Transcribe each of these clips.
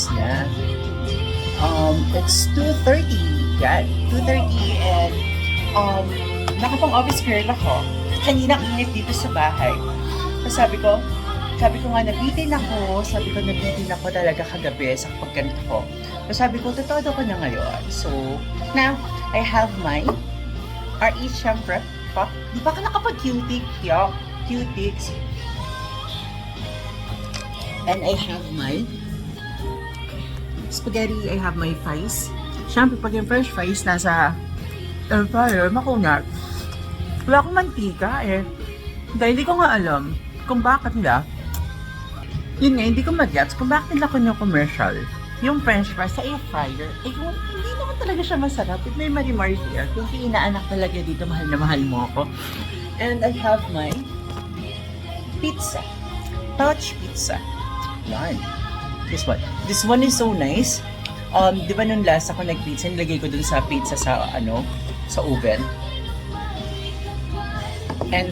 oras na. It's 2:30. Yan, 2:30 and nakapang office girl ako. Kanina init dito sa bahay. Sabi ko nga nabitin ako. Sabi ko nabitin ako talaga kagabi sa pagganto ko. Sabi ko, totoo ko na ngayon. So, now, I have my RE syempre. Di ba ka nakapag-cutic? Yuck, cutics. And I have my spaghetti, I have my fries. Siyempre, pag yung fresh fries nasa air fryer, makunat. Wala akong mantika eh. Dahil hindi ko nga alam kung bakit nila. Yun nga, hindi ko mag-gets kung bakit nila kunyong commercial. Yung french fries sa air fryer, eh kung hindi naman talaga siya masarap. It may marimar here. Kung inaanak talaga dito, mahal na mahal mo ako. And I have my pizza. Touch pizza. Yan. This one is so nice. Di ba nung last ako nag-pizza, nilagay ko dun sa pizza sa sa oven. And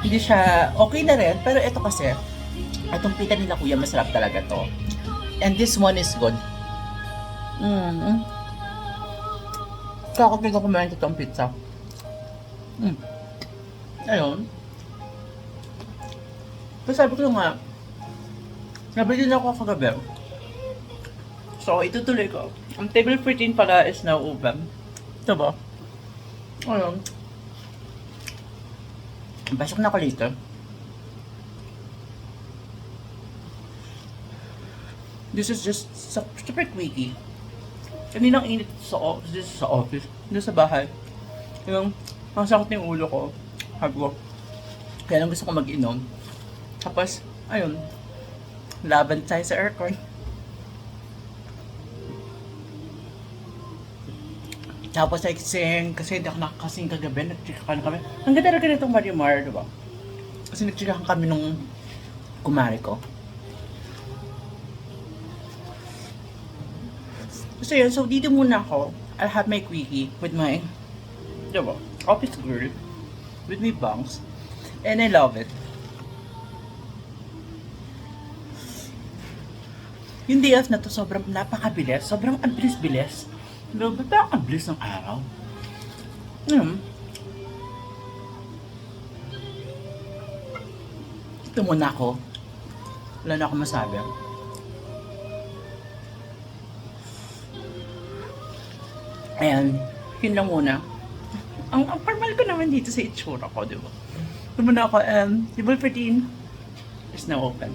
hindi siya okay na rin, pero ito kasi itong pita nila kuya, masarap talaga to. And this one is good. Kakapit ako kumain itong pizza. Ayun. Pero sabi ko nga, nabili na ako kagabi. So, itutuloy ko. Ang table 14 pala is now open. Ito ba? Ayun. Pasok na ako later. This is just super quickie. Kaninang init sa office. Dito sa bahay. Yung, ang sakot ng ulo ko. Hagwa. Kaya lang gusto ko mag-inom. Tapos, ayun. Laban tayo sa aircon. Tapos kasi hindi ako nakakasing kagabi, nag-chikahan kami. Ang ganda rin itong Marimar, diba? Kasi nag-chikahan kami nung kumari ko. So yun, so dito muna ako. I'll have my quickie with my, diba, office girl. With my bangs. And I love it. Yung day off na to, sobrang napakabilis. Sobrang abilis-bilis. No, ba't ba ang bilis ng araw? Ito muna ako. Wala na akong masabi. Ayan, yun lang muna. Ang formal ko naman dito sa itsura ko, di ba? Ito muna ako, table 14 is now open.